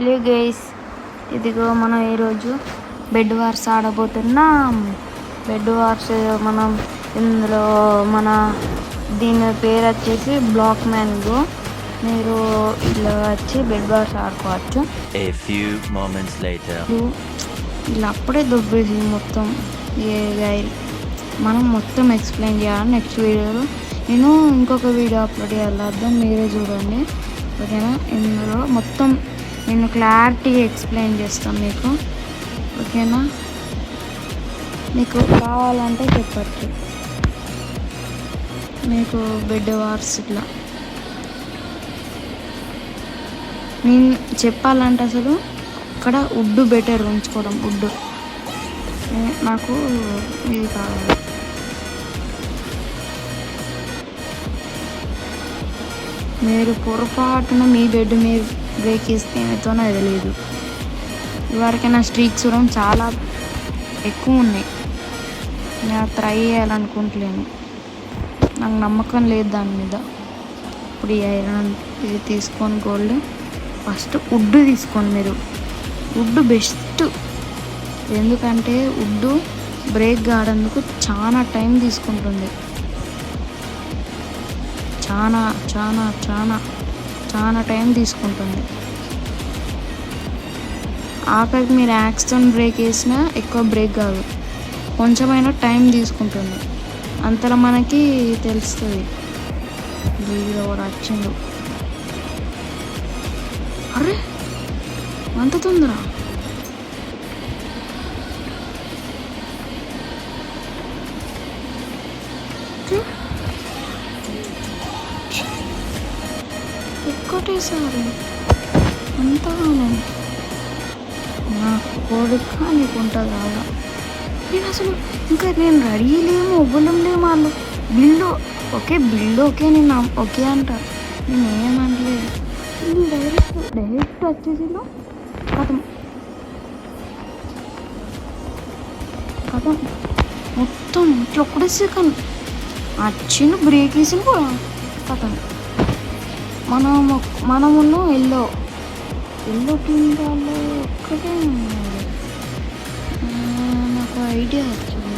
Hello guys, ఇదిగో మనం ఈరోజు బెడ్ వార్స్ ఆడబోతున్నాం. బెడ్ వార్స్ మనం ఇందులో దీని పేరు వచ్చేసి బ్లాక్ మ్యాన్. మీరు ఇలా వచ్చి బెడ్ వార్స్ ఆడుకోవచ్చు. ఇలా అప్పుడే దొబ్బేసి మొత్తం మనం మొత్తం ఎక్స్ప్లెయిన్ చేయాలి నెక్స్ట్ వీడియోలో. నేను ఇంకొక వీడియో అప్లోడ్ చేయాలి, అర్థం మీరే చూడండి, ఓకేనా? ఇందులో మొత్తం నేను క్లారిటీగా ఎక్స్ప్లెయిన్ చేస్తాను మీకు, ఓకేనా? మీకు కావాలంటే చెప్పచ్చు. మీకు బెడ్ వార్స్ ఇట్లా నేను చెప్పాలంటే అసలు ఇక్కడ వుడ్ బెటర్ ఉంచుకోవడం. వుడ్ నాకు ఇది కావాలి. మీరు పొరపాటున మీ బెడ్ మీరు బ్రేక్ చేస్తే ఏమవుతుందో అది తెలియదు. ఇవరకైనా స్ట్రీక్స్ కూడా చాలా ఎక్కువ ఉన్నాయి. నేను ట్రై చేయాలనుకుంటలేను, నాకు నమ్మకం లేదు దాని మీద. ఇప్పుడు ఈ ఐరన్ ఇది తీసుకొని గోల్డ్ ఫస్ట్ వుడ్ తీసుకోండి. మీరు వుడ్ బెస్ట్, ఎందుకంటే వుడ్ బ్రేక్ కావడానికి చాలా టైం తీసుకుంటుంది. చాలా చాలా చాలా చాలా టైం తీసుకుంటుంది. ఆఖరికి మీరు యాక్స్తో బ్రేక్ వేసినా ఎక్కువ బ్రేక్ కాదు, కొంచెమైనా టైం తీసుకుంటుంది. అంతలో మనకి తెలుస్తుంది. వీడియో కూడా వచ్చిండు. అరే అంత తొందర! ఒక్కటేసారి అంతగానో నాకు కోరిక నీకు ఉంటుంది అలా. నేను అసలు ఇంకా నేను రెడీ లేము, ఒవ్వడం లేము. వాళ్ళు బిల్లు ఓకే నేను ఓకే అంట, నేను ఏమనలేదు. డైరెక్ట్ వచ్చేసి కథం మొత్తం ఇట్లా ఒకటే సెకండ్ వచ్చిన బ్రేక్ వేసిన కూడా కథం. మనమున్న ఎల్లో టీం వాళ్ళు ఒక్కటే ఉన్నారు. నాకు ఐడియా వచ్చింది.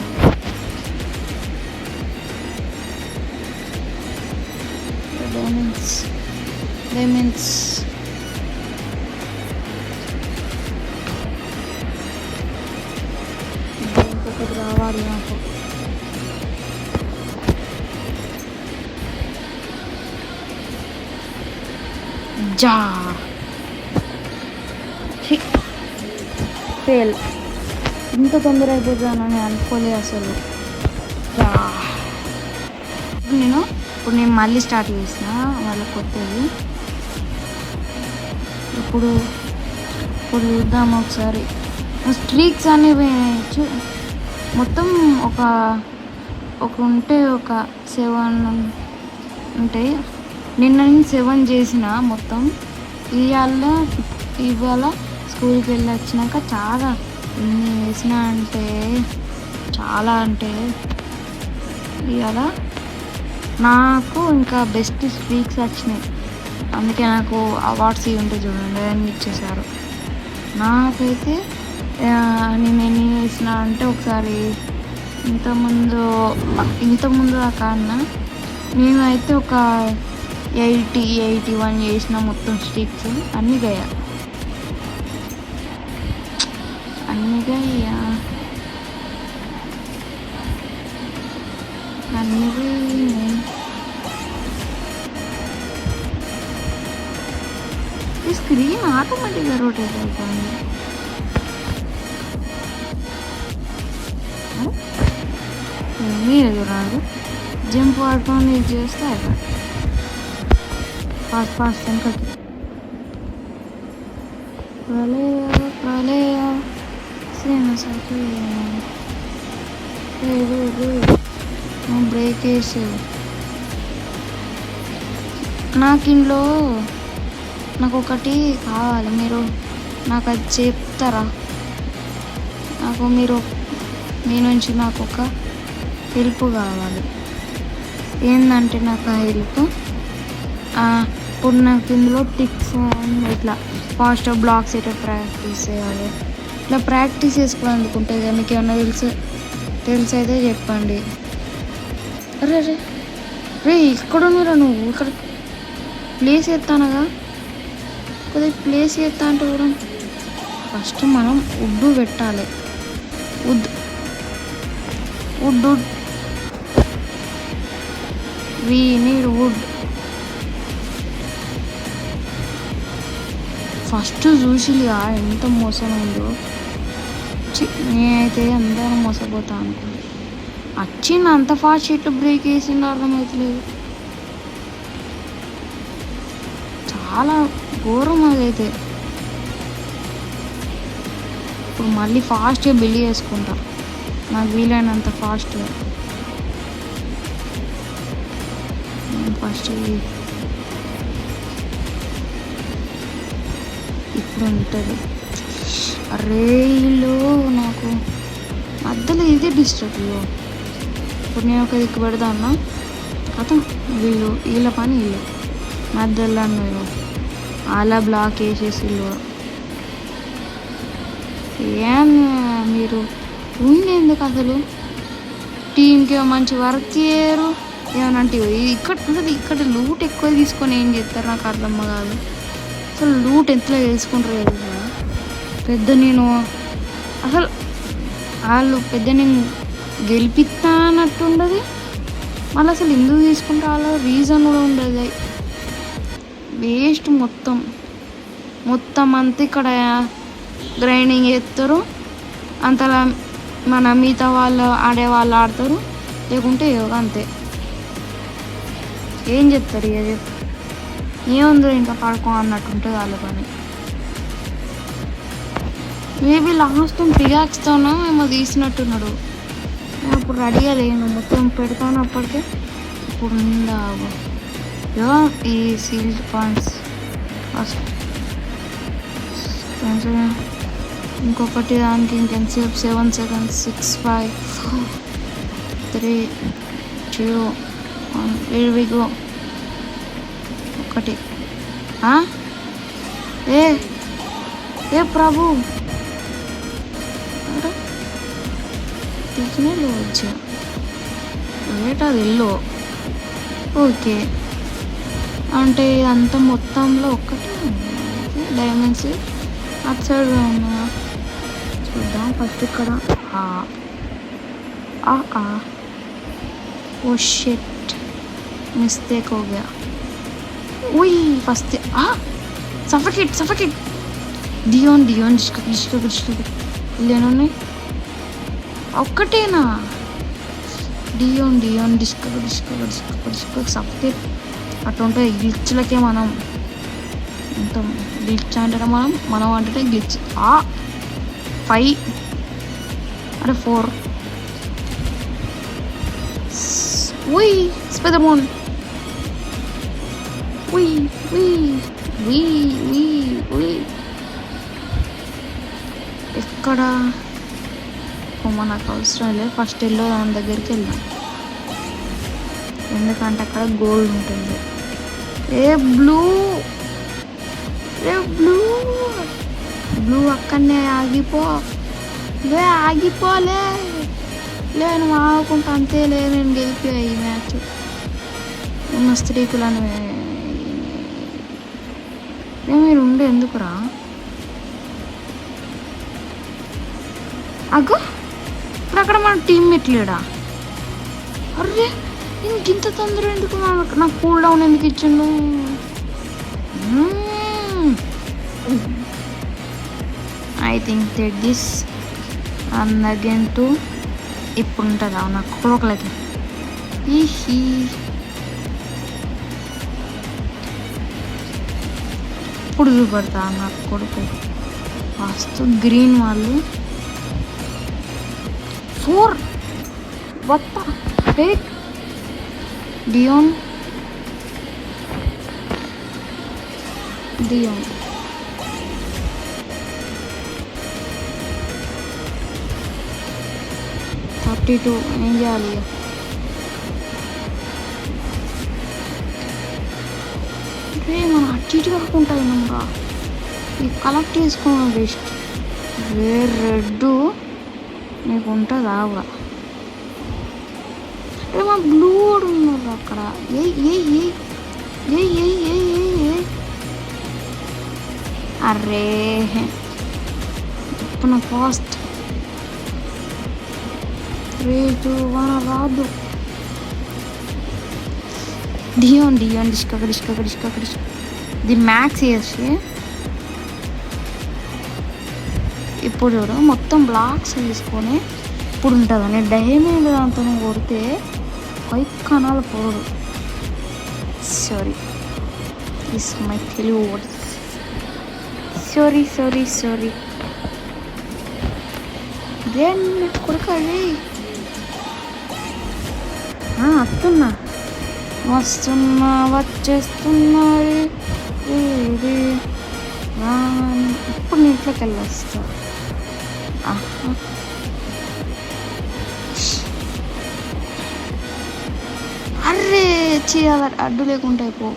డైమండ్స్ ఇంకొకటి రావాలి నాకు. జా ఫెయిల్. ఇంత తొందర అయిపోతానని అనుకోలేదు అసలు. ఇప్పుడు నేను మళ్ళీ స్టార్ట్ చేసిన వాళ్ళ కొత్తది. ఇప్పుడు చూద్దాం ఒకసారి. స్ట్రీక్స్ అనేవి మొత్తం ఒక ఉంటే ఒక 7 ఉంటాయి. నిన్న నేను 7 చేసిన మొత్తం. ఇవాళ స్కూల్కి వెళ్ళి వచ్చినాక చాలా ఎన్ని వేసిన అంటే ఇవాళ నాకు ఇంకా బెస్ట్ స్ట్రీక్స్ వచ్చినాయి. అందుకే నాకు అవార్డ్స్ ఇవి ఉంటే చూడండి అన్నీ ఇచ్చేసారు. నాకైతే నేను ఎన్ని వేసిన అంటే ఒకసారి ఇంతకుముందు కన్నా నేను అయితే ఒక 81 చేసిన మొత్తం స్ట్రీక్స్ అన్నీ గయా. ఈ స్క్రీన్ ఆటోమేటిక్గా రొటేట్ అవుతుంది. మీరు రాదు జంప్ ఆడుకొని ఇది చేస్తే అయిపోయి ఫాస్ట్ వెనకకి బ్రేక్ వేసి నాకు ఒకటి కావాలి. మీరు నాకు అది చెప్తారా? మీ నుంచి నాకు ఒక హెల్ప్ కావాలి. ఏంటంటే నాకు ఆ హెల్ప్ ఇప్పుడు నాకు ఇందులో టిక్స్ ఇట్లా ఫాస్ట్ బ్లాక్స్ అయితే ప్రాక్టీస్ చేయాలి. ఇట్లా ప్రాక్టీస్ చేసుకోవాలనుకుంటే కదా, మీకు ఏమన్నా తెలిసి అయితే చెప్పండి. అరే రే రే ఎక్కడున్నారా నువ్వు? ఇక్కడ ప్లేస్ ఎత్తానగా కొద్దిగా ప్లేస్ ఎత్తా అంటే కూడా ఫస్ట్ మనం వుడ్ పెట్టాలి. Wood wood wood we need wood. First చూసిగా ఎంత మోసం ఉందో. నేనైతే అందరూ మోసపోతా అనుకో. వచ్చింది అంత ఫాస్ట్ ఇట్లా బ్రేక్ వేసిందో అర్థమవుతలేదు. చాలా ఘోరం అదైతే. ఇప్పుడు మళ్ళీ ఫాస్ట్గా బిల్డ్ చేసుకుంటా, నాకు వీలైనంత ఫాస్ట్గా. ఫస్ట్ ఇప్పుడు ఉంటుంది. రేలో నాకు మధ్యలో ఇదే డిస్టర్బ్. ఇప్పుడు నేను ఒక దిక్కు పెడతా ఉన్నా కథ, వీళ్ళ పని వీళ్ళు మధ్యలో మీరు అలా బ్లాక్ వేసేసి ఏం మీరు ఉండేందుకు అసలు టీంకి మంచి వర్క్ చేయరు ఏమనంటే. ఇక్కడ లూట్ ఎక్కువ తీసుకొని ఏం చేస్తారు నాకు అర్థం కాదు. అసలు లూట్ ఎంతలో వేసుకుంటారు కదా. నేను అసలు వాళ్ళు నేను గెలిపిస్తా అన్నట్టు ఉండదు. మళ్ళీ అసలు ఎందుకు తీసుకుంటే వాళ్ళ రీజన్ కూడా ఉండదు. వేస్ట్ మొత్తం అంతా ఇక్కడ గ్రైండింగ్ చేస్తారు. అంతలా మన మిగతా వాళ్ళు ఆడేవాళ్ళు ఆడతారు, లేకుంటే అంతే. ఏం చెప్తారు ఇక చెప్పు, ఏముందో ఇంకా పడుకో అన్నట్టు ఉంటుంది వాళ్ళ పని. మేబీ లాస్ట్ పిగాక్స్తోనో ఏమో తీసినట్టున్నాడు. నేను అప్పుడు రెడీగా లేను, మొత్తం పెడతాను అప్పటికే. ఇప్పుడు ఉందా ఈ సీల్డ్ పాయింట్స్ ఫస్ట్ ఇంకొకటి దానికి ఇంకెంతసేపు 7 seconds 6 5 4 3 2 1 here we go. ఒకటి ఏ ప్రభు తీసినలో వచ్చా రేట్ అది ఎల్లో. ఓకే అంటే ఇదంతా మొత్తంలో ఒక్కటే డైమండ్స్ అటు సైడ్ ఉన్నా. చూద్దాం ఫస్ట్ ఇక్కడ. ఓ షిట్, మిస్టేక్ हो गया. ఓయ్ ఫస్ట్ సఫకేట్ డియోన్ డిస్కో లేనున్నాయి. ఒక్కటేనా డియోన్ డిస్కో సఫకేట్ అట్లా ఉంటుంది. గ్లిచ్లకే మనం ఉంటాం. గ్లిచ్ అంటే మనం అంటే గ్లిచ్. 5 అరే 4 ఉయ్ స్పైడర్మన్ ఉయ్ ఎక్కడ మనకు అవసరం లేదు. ఫస్ట్ వెళ్ళో దాని దగ్గరికి వెళ్దాం, ఎందుకంటే అక్కడ గోల్డ్ ఉంటుంది. బ్లూ అక్కడనే ఆగిపోలే నువ్వు ఆగుకుంటా అంతే. నేను గెలిపా ఈ మ్యాచ్. ఉన్న స్త్రీకులను మీరు ఉండే ఎందుకురా అగ్గో. ఇప్పుడు అక్కడ మన టీమ్మేట్ లేడా? అర్రే ఇంత తొందర ఎందుకు? నాకు కూల్ డౌన్ ఎందుకు ఇచ్చిండు? I think that this and again to ఇప్పుడు ఉంటుందా నాకు కొడుకులకి. ఇప్పుడు చూపడతా నాకు కొడుకు ఫస్ట్ గ్రీన్ వాళ్ళు 4 వత్తా ఫేక్ డియోన్ 32 ఏం చేయాలి? మనం అటు ఇటు కాకుండా ఉన్నాంరా. ఈ కలెక్ట్ చేసుకోవడం బెస్ట్. రెడ్ నీకు ఉంటుంది ఆవుగా. అరే మా బ్లూ కూడా ఉన్నారు అక్కడ. అరే ఇప్పుడు నా ఫాస్ట్ 3, 2, 1 రాదు. డియోన్ డిస్క దీని మ్యాక్స్ చేసి ఇప్పుడు చూడు మొత్తం బ్లాక్స్ తీసుకొని ఇప్పుడు ఉంటుంది. నేను డైమండ్ దాంతో కొడితే వైట్ కణాలు పోడు. Sorry is my Telugu words. Sorry then కొడుకది వస్తున్నా వచ్చేస్తున్నది. ఇప్పుడు నీ ఇంట్లోకి వెళ్ళొస్తా. అర్రే చేయాలి అడ్డు లేకుండా అయిపో.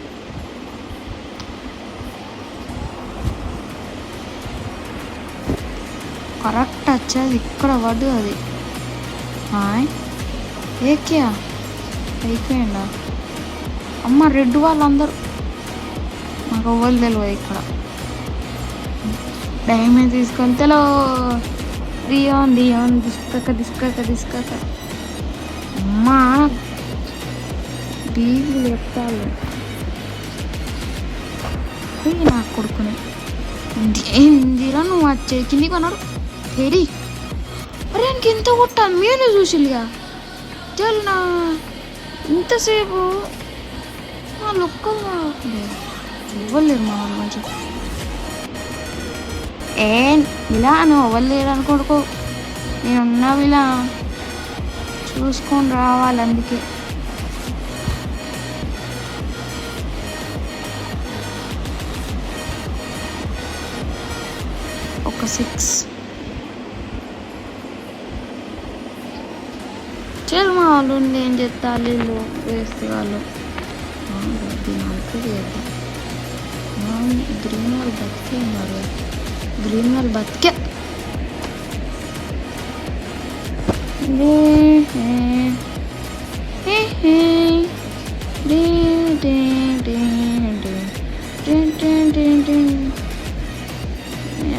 కరెక్ట్ వచ్చేది ఇక్కడ పడ్డు అది. ఏక్యా అయిపోయిందా అమ్మ. రెడ్ వాళ్ళందరూ నాకు ఎవ్వరు తెలియదు ఇక్కడ. డైమండ్ తీసుకొని తెలో డియోన్ దిస్కక అమ్మా బీలు చెప్తాను నా కొడుకుని. ఏందిరా నువ్వు వచ్చే కింది కొన్నాడు తెరి. అరే ఇంక ఎంత కొట్టాను మీరు చూసిగా తెల్నా ఇంతసేపు లొక్కగా ఇవ్వలేరు మా వాళ్ళు మంచి. ఇలా నువ్వు అవ్వలేరు అనుకోడుకో. నేనున్నావు ఇలా చూసుకొని రావాలి. అందుకే ఒక 6 చల్ మా వాళ్ళు ఏం చేస్తారు వీళ్ళు వేస్తే వాళ్ళు. గ్రీన్ వాళ్ళు బతికే ఉన్నారు. గ్రీన్ వాళ్ళు బతికే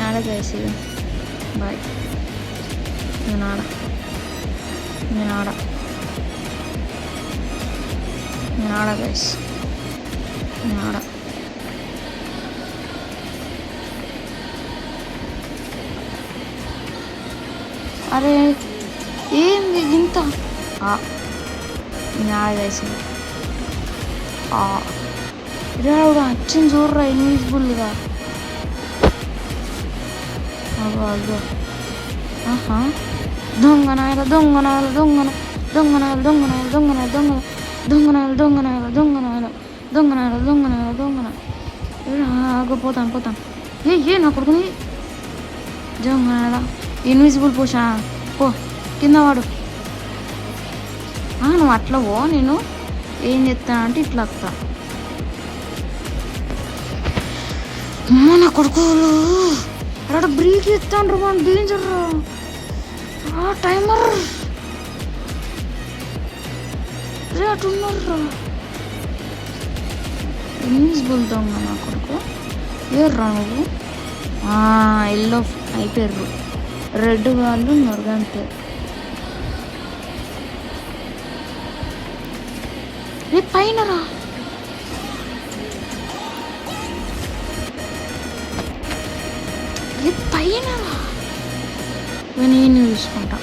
ఆడ గైస్. బాయ్. నేను ఆడ గైస్. అరే ఏంది ఇంత గైస్. రావుడు వచ్చింది చూడరా ఇన్విజిబుల్గా. అగో దొంగనాయలు పోతాను. ఏ నా కొడుకుని దొంగనాయల ఇన్విజిబుల్ పోషా పో కింద వాడు. నువ్వు అట్లా పో. నేను ఏం చెప్తానంటే ఇట్లా వస్తా. నా కొడుకులు అక్కడ బ్రేక్ ఇస్తాను రా. డేంజర్ టైమర్ రే అటున్నారా. ఇన్విజిబుల్ దొంగ నా కొడుకు. ఏర్రా నువ్వు. ఎల్లో అయిపోయారు. రెడ్ వాళ్ళు ఉన్నారు అంతే. రే పైన రా. పైన రా. నేను చూసుకుంటా.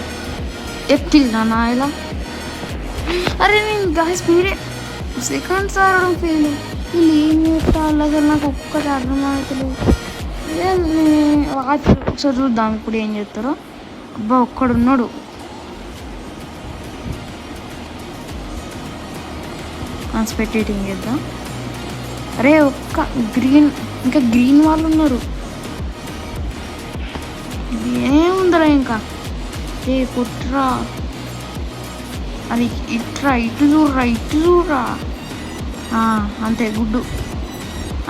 ఎప్పిల్లా నా ఇలా. అరే నేను గాయస్ మీరే సెకండ్స్ ఆడడం ఫెయిల్. వీళ్ళు ఏం చేస్తారు అసలు నాకు ఒక్కటి అర్థమవుతలేదు. రాత్రి ఒకసారి చూద్దాం ఇప్పుడు ఏం చేస్తారో. అబ్బా ఒక్కడున్నాడు. స్పెక్టేటింగ్ చేద్దాం. అరే ఇంకా గ్రీన్ వాళ్ళు ఉన్నారు. ఏముందరా ఇంకా. కుట్రా అని ఇటు చూడరా. అంతే గుడ్డు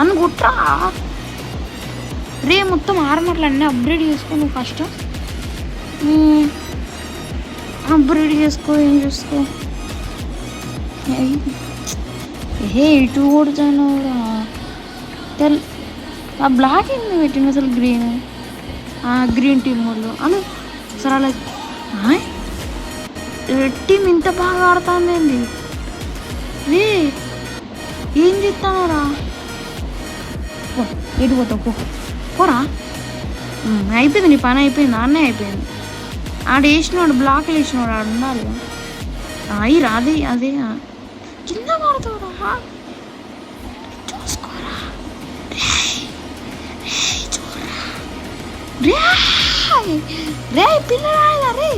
అని కుట్రా. రే మొత్తం ఆర్మర్లు అన్నీ అప్గ్రేడ్ చేసుకో నువ్వు ఫస్ట్. అప్గ్రేడ్ చేసుకో, ఏం చేసుకో. ఏ ఇటు కూడా కూడా ఆ బ్లాక్ ఏంది పెట్టింది అసలు గ్రీన్ టీమ్ వాళ్ళు అని అసలు అలా రెడ్ టీమ్ ఇంత బాగా ఆడుతుంది ఏంది రే, ఏం చెప్తానోరా? ఎటు పోతావు పోరా. అయిపోయింది నీ పని, అయిపోయింది. అన్నే అయిపోయింది. ఆడ వేసినవాడు, బ్లాక్లు వేసినవాడు ఆడు ఉండాలి. అయ్యిరా అదే అదే కింద పడతావురా, చూసుకోరా. రే పిల్లరా రే,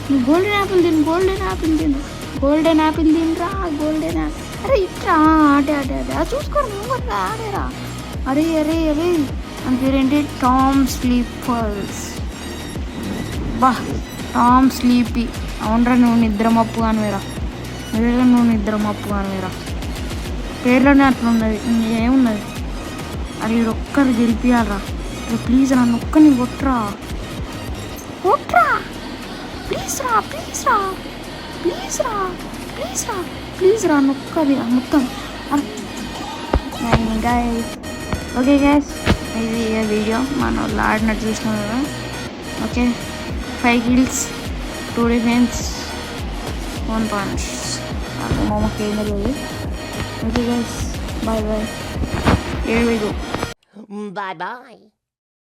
నువ్వు గోల్డెన్ యాపిల్ తిను, గోల్డెన్ యాపిల్ తిను, గోల్డెన్ యాపిల్ తినరా, గోల్డెన్ యాపిల్. అరే ఇట్రా అటే అటే అటే చూసుకోరా, నువ్వు ఆడేరా. అరే అరే అరే అని పేరేంటి? Tom sleepers. బా టామ్ స్లీపీ. అవునరా, నువ్వు నిద్ర మప్పు కానివేరా, నువ్వు నిద్ర మప్పు కానివేరా. పేర్లోనే అట్లా ఉన్నది, ఏమున్నది? అరే ఒక్కరు గెలిపియాలరా. ప్లీజ్ రా, నొక్కని కొట్రా ప్లీజ్ రా, ప్లీజ్ రా, ప్లీజ్ రా, ప్లీజ్ రా, ప్లీజ్ రా, నొక్కది మొత్తం. గైస్ ఓకే గైస్, ఇది వీడియో మన వాళ్ళు ఆడినట్టు చూసినాం కదా. Okay 5 kills 2 defense 1 punch. మామకి ఏమీ లేదు. Okay guys, bye bye. Here we go. Bye bye.